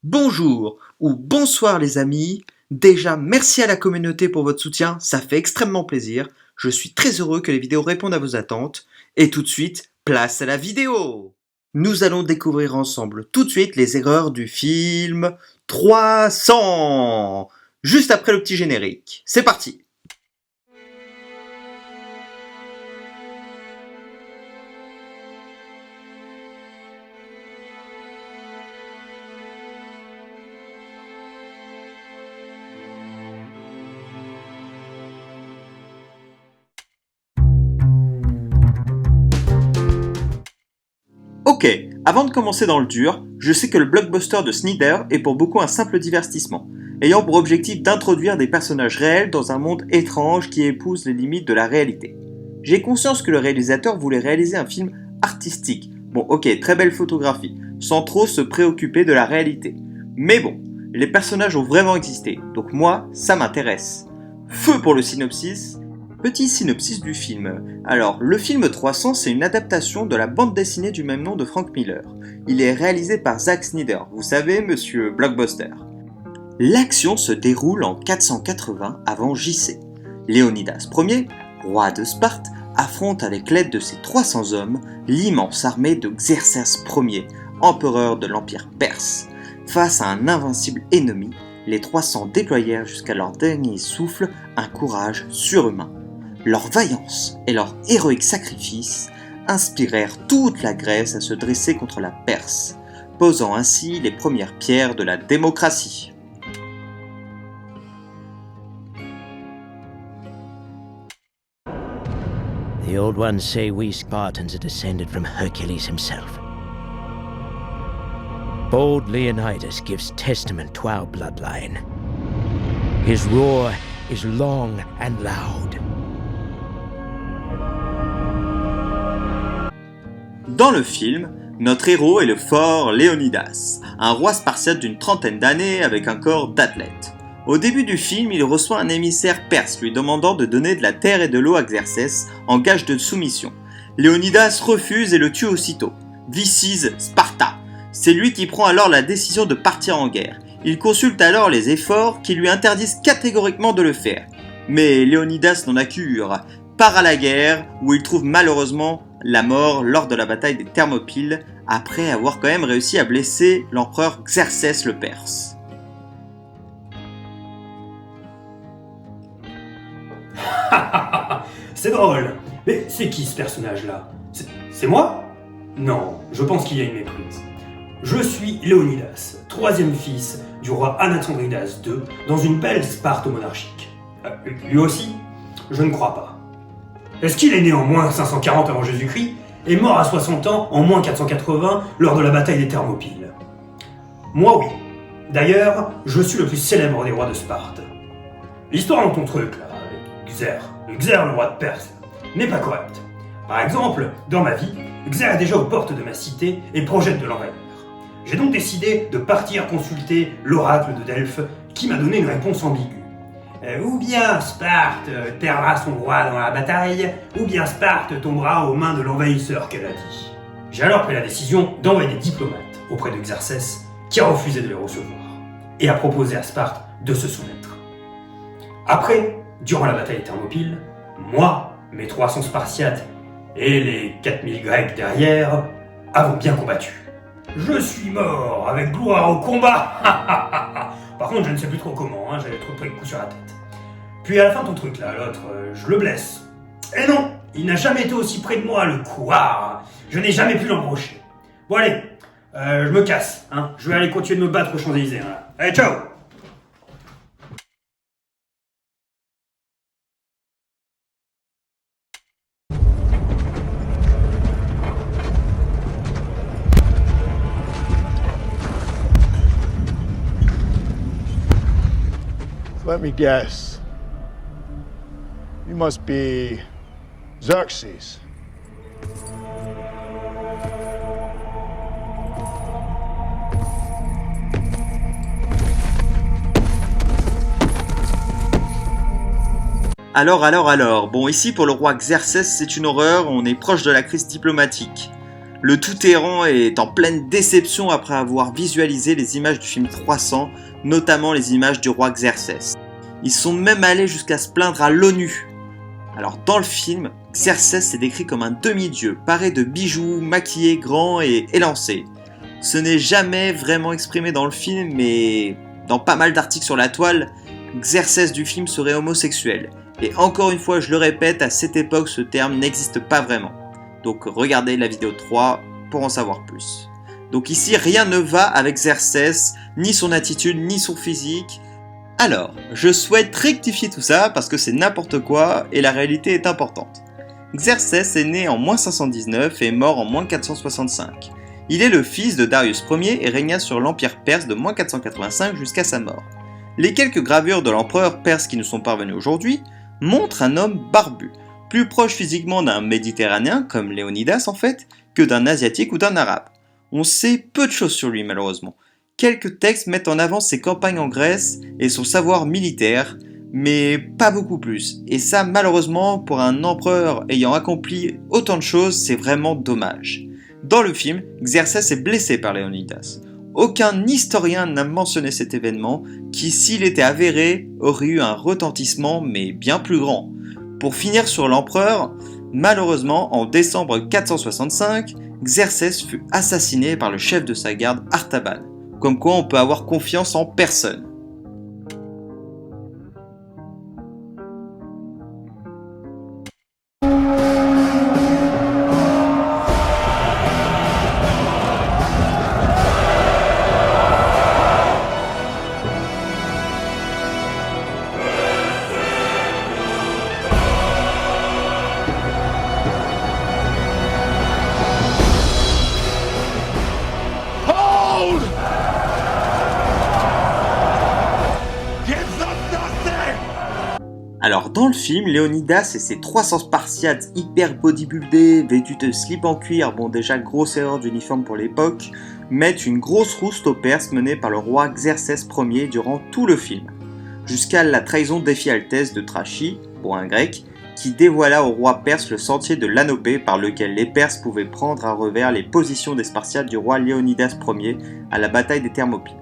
Bonjour ou bonsoir les amis. Déjà, merci à la communauté pour votre soutien, ça fait extrêmement plaisir. Je suis très heureux que les vidéos répondent à vos attentes. Et tout de suite, place à la vidéo. Nous allons découvrir ensemble tout de suite les erreurs du film 300. Juste après le petit générique. C'est parti. Ok, avant de commencer dans le dur, je sais que le blockbuster de Snyder est pour beaucoup un simple divertissement, ayant pour objectif d'introduire des personnages réels dans un monde étrange qui épouse les limites de la réalité. J'ai conscience que le réalisateur voulait réaliser un film artistique, bon ok, très belle photographie, sans trop se préoccuper de la réalité. Mais bon, les personnages ont vraiment existé, donc moi, ça m'intéresse. Feu pour le synopsis. Petit synopsis du film. Alors, le film 300, c'est une adaptation de la bande dessinée du même nom de Frank Miller. Il est réalisé par Zack Snyder, vous savez, monsieur Blockbuster. L'action se déroule en 480 avant JC. Léonidas Ier, roi de Sparte, affronte avec l'aide de ses 300 hommes l'immense armée de Xerxès Ier, empereur de l'Empire perse. Face à un invincible ennemi, les 300 déployèrent jusqu'à leur dernier souffle un courage surhumain. Leur vaillance et leur héroïque sacrifice inspirèrent toute la Grèce à se dresser contre la Perse, posant ainsi les premières pierres de la démocratie. The old ones say we Spartans are descended from Hercules himself. Bold Leonidas gives testament to our bloodline. His roar is long and loud. Dans le film, notre héros est le fort Léonidas, un roi spartiate d'une trentaine d'années avec un corps d'athlète. Au début du film, il reçoit un émissaire perse lui demandant de donner de la terre et de l'eau à Xerxès en gage de soumission. Léonidas refuse et le tue aussitôt. This is Sparta. C'est lui qui prend alors la décision de partir en guerre. Il consulte alors les efforts qui lui interdisent catégoriquement de le faire. Mais Léonidas n'en a cure, part à la guerre où il trouve malheureusement la mort lors de la bataille des Thermopyles après avoir quand même réussi à blesser l'empereur Xerxès le Perse. C'est drôle, mais c'est qui ce personnage-là? C'est moi? Non, je pense qu'il y a une méprise. Je suis Léonidas, troisième fils du roi Anaxandridas II dans une belle Sparte monarchique. Lui aussi? Je ne crois pas. Est-ce qu'il est né en moins 540 avant Jésus-Christ et mort à 60 ans en moins 480 lors de la bataille des Thermopyles? Moi oui. D'ailleurs, je suis le plus célèbre des rois de Sparte. L'histoire dans ton truc là, avec Xer le roi de Perse, n'est pas correcte. Par exemple, dans ma vie, Xer est déjà aux portes de ma cité et projette de l'envahir. J'ai donc décidé de partir consulter l'oracle de Delphes qui m'a donné une réponse ambiguë. Ou bien Sparte perdra son roi dans la bataille, ou bien Sparte tombera aux mains de l'envahisseur qu'elle a dit. J'ai alors pris la décision d'envoyer des diplomates auprès de Xerxès, qui a refusé de les recevoir, et a proposé à Sparte de se soumettre. Après, durant la bataille des Thermopyles, moi, mes 300 Spartiates et les 4000 Grecs derrière avons bien combattu. Je suis mort avec gloire au combat. Par contre, je ne sais plus trop comment, j'avais trop pris de coups sur la tête. Puis à la fin de ton truc là, l'autre, je le blesse. Et non, il n'a jamais été aussi près de moi, le couard. Je n'ai jamais pu l'embrocher. Bon allez, je me casse, je vais aller continuer de me battre aux Champs-Élysées. Allez, ciao. Let me guess. You must be Xerxes. Alors, bon ici pour le roi Xerxès c'est une horreur, on est proche de la crise diplomatique. Le tout-errant est en pleine déception après avoir visualisé les images du film 300, notamment les images du roi Xerxès. Ils sont même allés jusqu'à se plaindre à l'ONU. Alors dans le film, Xerxès est décrit comme un demi-dieu, paré de bijoux, maquillé, grand et élancé. Ce n'est jamais vraiment exprimé dans le film, mais dans pas mal d'articles sur la toile, Xerxès du film serait homosexuel. Et encore une fois, je le répète, à cette époque, ce terme n'existe pas vraiment. Donc regardez la vidéo 3 pour en savoir plus. Donc ici, rien ne va avec Xerxès, ni son attitude, ni son physique. Alors, je souhaite rectifier tout ça parce que c'est n'importe quoi et la réalité est importante. Xerxès est né en moins 519 et est mort en moins 465. Il est le fils de Darius Ier et régna sur l'empire perse de moins 485 jusqu'à sa mort. Les quelques gravures de l'empereur perse qui nous sont parvenues aujourd'hui montrent un homme barbu, plus proche physiquement d'un méditerranéen, comme Léonidas en fait, que d'un asiatique ou d'un arabe. On sait peu de choses sur lui malheureusement. Quelques textes mettent en avant ses campagnes en Grèce et son savoir militaire, mais pas beaucoup plus. Et ça malheureusement, pour un empereur ayant accompli autant de choses, c'est vraiment dommage. Dans le film, Xerxès est blessé par Léonidas. Aucun historien n'a mentionné cet événement qui, s'il était avéré, aurait eu un retentissement mais bien plus grand. Pour finir sur l'empereur, malheureusement, en décembre 465, Xerxès fut assassiné par le chef de sa garde Artaban. Comme quoi on peut avoir confiance en personne. Alors dans le film, Léonidas et ses 300 Spartiates hyper bodybuildés, vêtus de slip en cuir, bon déjà grosse erreur d'uniforme pour l'époque, mettent une grosse rouste aux Perses menée par le roi Xerxès Ier durant tout le film. Jusqu'à la trahison d'Éphialtès de Trachie, pour un grec, qui dévoila au roi perse le sentier de l'Anopé par lequel les Perses pouvaient prendre à revers les positions des Spartiates du roi Léonidas Ier à la bataille des Thermopyles.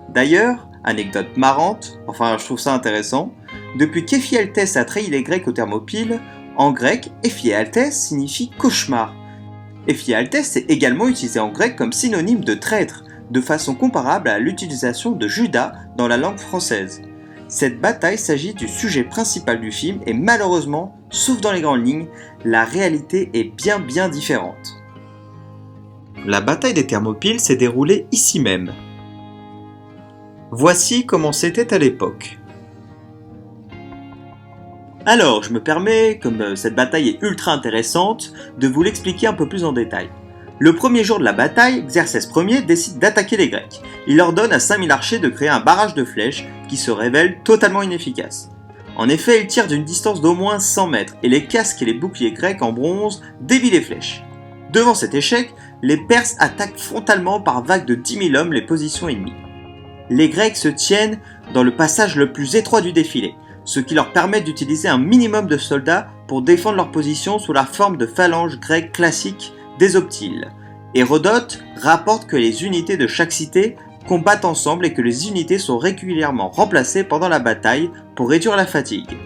D'ailleurs, anecdote marrante, enfin je trouve ça intéressant, depuis qu'Éphialtès a trahi les Grecs aux Thermopyles, en grec, Éphialtès signifie cauchemar. Éphialtès est également utilisé en grec comme synonyme de traître, de façon comparable à l'utilisation de Judas dans la langue française. Cette bataille s'agit du sujet principal du film et malheureusement, sauf dans les grandes lignes, la réalité est bien différente. La bataille des Thermopyles s'est déroulée ici même. Voici comment c'était à l'époque. Alors, je me permets, comme cette bataille est ultra intéressante, de vous l'expliquer un peu plus en détail. Le premier jour de la bataille, Xerxès Ier décide d'attaquer les Grecs. Il ordonne à 5000 archers de créer un barrage de flèches qui se révèle totalement inefficace. En effet, il tire d'une distance d'au moins 100 mètres et les casques et les boucliers grecs en bronze dévient les flèches. Devant cet échec, les Perses attaquent frontalement par vagues de 10 000 hommes les positions ennemies. Les Grecs se tiennent dans le passage le plus étroit du défilé, ce qui leur permet d'utiliser un minimum de soldats pour défendre leur position sous la forme de phalanges grecques classiques des optiles. Hérodote rapporte que les unités de chaque cité combattent ensemble et que les unités sont régulièrement remplacées pendant la bataille pour réduire la fatigue,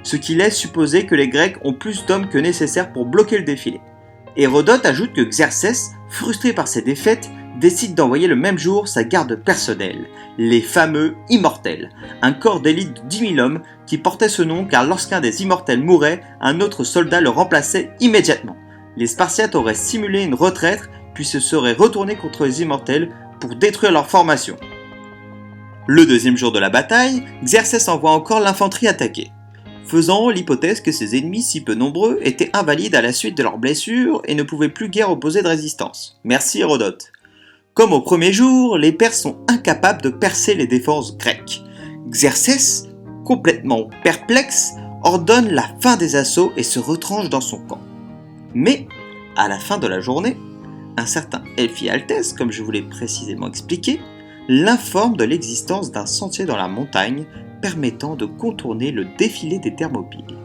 ce qui laisse supposer que les Grecs ont plus d'hommes que nécessaire pour bloquer le défilé. Hérodote ajoute que Xerxès, frustré par ses défaites, décide d'envoyer le même jour sa garde personnelle, les fameux Immortels, un corps d'élite de 10 000 hommes qui portait ce nom car lorsqu'un des Immortels mourait, un autre soldat le remplaçait immédiatement. Les Spartiates auraient simulé une retraite puis se seraient retournés contre les Immortels pour détruire leur formation. Le deuxième jour de la bataille, Xerxès envoie encore l'infanterie attaquer, faisant l'hypothèse que ses ennemis si peu nombreux étaient invalides à la suite de leurs blessures et ne pouvaient plus guère opposer de résistance. Merci Hérodote. Comme au premier jour, les Perses sont incapables de percer les défenses grecques. Xerxès, complètement perplexe, ordonne la fin des assauts et se retranche dans son camp. Mais, à la fin de la journée, un certain Éphialtès, comme je vous l'ai précisément expliqué, l'informe de l'existence d'un sentier dans la montagne permettant de contourner le défilé des Thermopyles.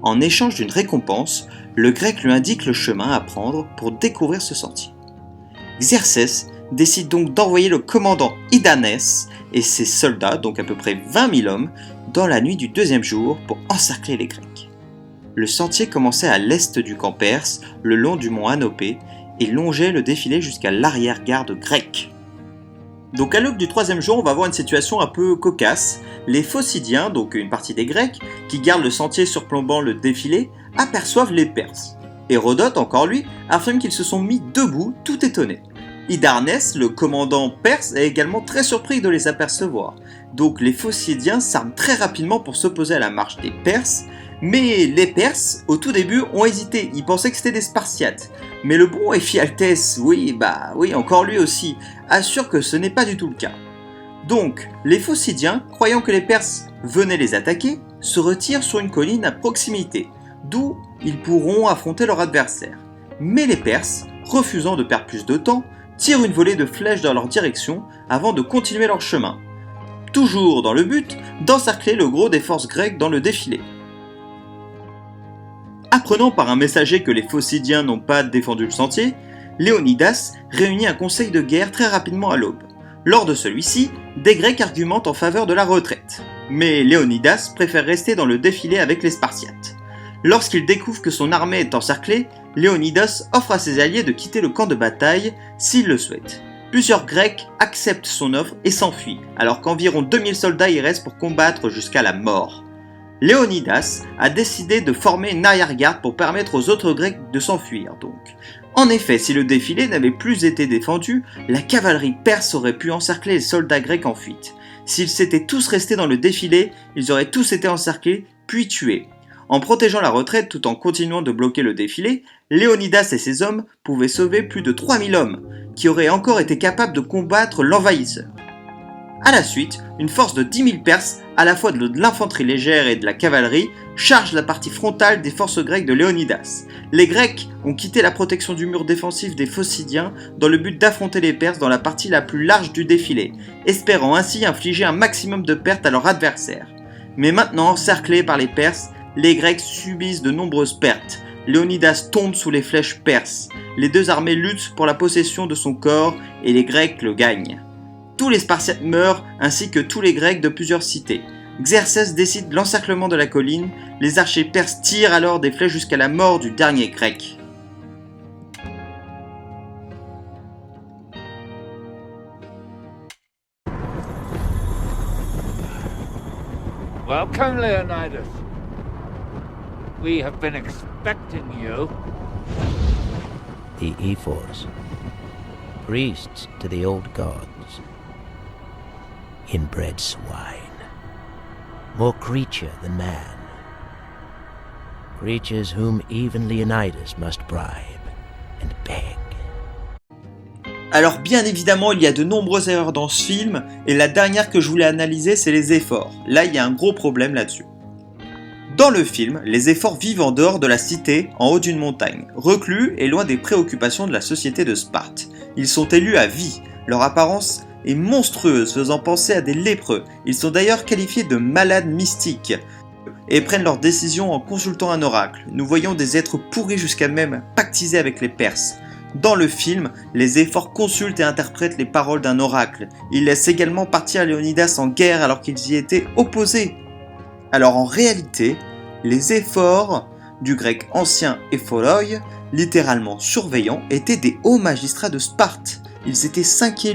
En échange d'une récompense, le grec lui indique le chemin à prendre pour découvrir ce sentier. Xerxès décide donc d'envoyer le commandant Hydarnès et ses soldats, donc à peu près 20 000 hommes, dans la nuit du deuxième jour pour encercler les Grecs. Le sentier commençait à l'est du camp perse, le long du mont Anopé, et longeait le défilé jusqu'à l'arrière-garde grecque. Donc à l'aube du troisième jour, on va voir une situation un peu cocasse. Les Phocidiens, donc une partie des Grecs, qui gardent le sentier surplombant le défilé, aperçoivent les Perses. Hérodote, encore lui, affirme qu'ils se sont mis debout, tout étonnés. Hydarnès, le commandant perse, est également très surpris de les apercevoir. Donc les Phocidiens s'arment très rapidement pour s'opposer à la marche des Perses, mais les Perses, au tout début, ont hésité, ils pensaient que c'était des Spartiates. Mais le bon Éphialtès, oui, encore lui aussi, assure que ce n'est pas du tout le cas. Donc, les Phocidiens, croyant que les Perses venaient les attaquer, se retirent sur une colline à proximité, d'où ils pourront affronter leur adversaire. Mais les Perses, refusant de perdre plus de temps, tirent une volée de flèches dans leur direction avant de continuer leur chemin. Toujours dans le but d'encercler le gros des forces grecques dans le défilé. Apprenant par un messager que les Phocidiens n'ont pas défendu le sentier, Léonidas réunit un conseil de guerre très rapidement à l'aube. Lors de celui-ci, des Grecs argumentent en faveur de la retraite. Mais Léonidas préfère rester dans le défilé avec les Spartiates. Lorsqu'il découvre que son armée est encerclée, Léonidas offre à ses alliés de quitter le camp de bataille s'ils le souhaitent. Plusieurs Grecs acceptent son offre et s'enfuient, alors qu'environ 2000 soldats y restent pour combattre jusqu'à la mort. Léonidas a décidé de former une arrière-garde pour permettre aux autres Grecs de s'enfuir donc. En effet, si le défilé n'avait plus été défendu, la cavalerie perse aurait pu encercler les soldats grecs en fuite. S'ils s'étaient tous restés dans le défilé, ils auraient tous été encerclés, puis tués. En protégeant la retraite tout en continuant de bloquer le défilé, Léonidas et ses hommes pouvaient sauver plus de 3000 hommes, qui auraient encore été capables de combattre l'envahisseur. A la suite, une force de 10 000 Perses, à la fois de l'infanterie légère et de la cavalerie, charge la partie frontale des forces grecques de Léonidas. Les Grecs ont quitté la protection du mur défensif des Phocidiens dans le but d'affronter les Perses dans la partie la plus large du défilé, espérant ainsi infliger un maximum de pertes à leurs adversaires. Mais maintenant encerclés par les Perses, les Grecs subissent de nombreuses pertes. Léonidas tombe sous les flèches perses. Les deux armées luttent pour la possession de son corps et les Grecs le gagnent. Tous les Spartiates meurent, ainsi que tous les Grecs de plusieurs cités. Xerxès décide l'encerclement de la colline, les archers perses tirent alors des flèches jusqu'à la mort du dernier Grec. Welcome, Leonidas. We have been expecting you. The Ephors, priests to the old gods, inbred swine, more creature than man, creatures whom even Leonidas must bribe and beg. Alors bien évidemment, il y a de nombreuses erreurs dans ce film, et la dernière que je voulais analyser, c'est les Éphores. Là, il y a un gros problème là-dessus. Dans le film, les Éphores vivent en dehors de la cité, en haut d'une montagne, reclus et loin des préoccupations de la société de Sparte. Ils sont élus à vie, leur apparence est monstrueuse, faisant penser à des lépreux. Ils sont d'ailleurs qualifiés de malades mystiques, et prennent leurs décisions en consultant un oracle. Nous voyons des êtres pourris jusqu'à même pactiser avec les Perses. Dans le film, les Éphores consultent et interprètent les paroles d'un oracle. Ils laissent également partir Léonidas en guerre alors qu'ils y étaient opposés. Alors en réalité, les Éphores, du grec ancien éphoroi, littéralement surveillants, étaient des hauts magistrats de Sparte. Ils étaient 5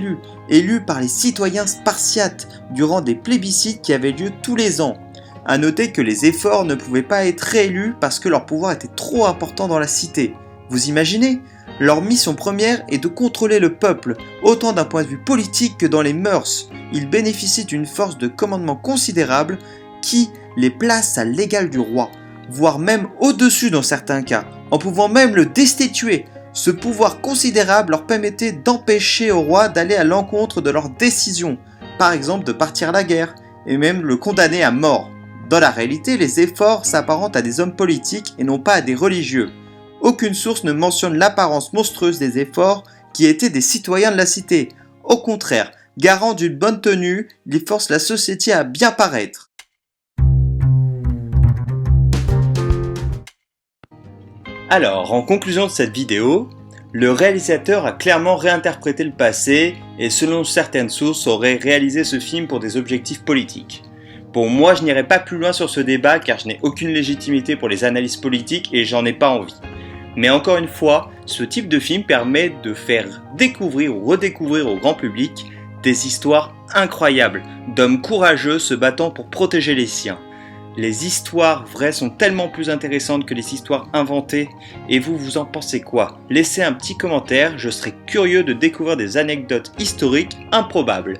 élus par les citoyens spartiates durant des plébiscites qui avaient lieu tous les ans. A noter que les Éphores ne pouvaient pas être réélus parce que leur pouvoir était trop important dans la cité. Vous imaginez ? Leur mission première est de contrôler le peuple, autant d'un point de vue politique que dans les mœurs. Ils bénéficient d'une force de commandement considérable qui les place à l'égal du roi, voire même au-dessus dans certains cas, en pouvant même le destituer. Ce pouvoir considérable leur permettait d'empêcher au roi d'aller à l'encontre de leurs décisions, par exemple de partir à la guerre, et même le condamner à mort. Dans la réalité, les Éphores s'apparentent à des hommes politiques et non pas à des religieux. Aucune source ne mentionne l'apparence monstrueuse des Éphores qui étaient des citoyens de la cité. Au contraire, garants d'une bonne tenue, ils forcent la société à bien paraître. Alors, en conclusion de cette vidéo, Le réalisateur a clairement réinterprété le passé et selon certaines sources aurait réalisé ce film pour des objectifs politiques. Pour moi, je n'irai pas plus loin sur ce débat car je n'ai aucune légitimité pour les analyses politiques et j'en ai pas envie. Mais encore une fois, ce type de film permet de faire découvrir ou redécouvrir au grand public des histoires incroyables, d'hommes courageux se battant pour protéger les siens. Les histoires vraies sont tellement plus intéressantes que les histoires inventées. Et vous, vous en pensez quoi? Laissez un petit commentaire, je serais curieux de découvrir des anecdotes historiques improbables.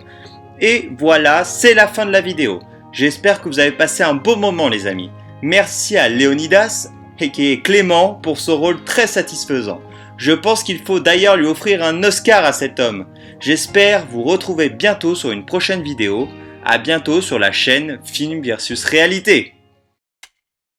Et voilà, c'est la fin de la vidéo. J'espère que vous avez passé un beau moment les amis. Merci à Léonidas, aka Clément, pour ce rôle très satisfaisant. Je pense qu'il faut d'ailleurs lui offrir un Oscar à cet homme. J'espère vous retrouver bientôt sur une prochaine vidéo. À bientôt sur la chaîne Film vs Réalité.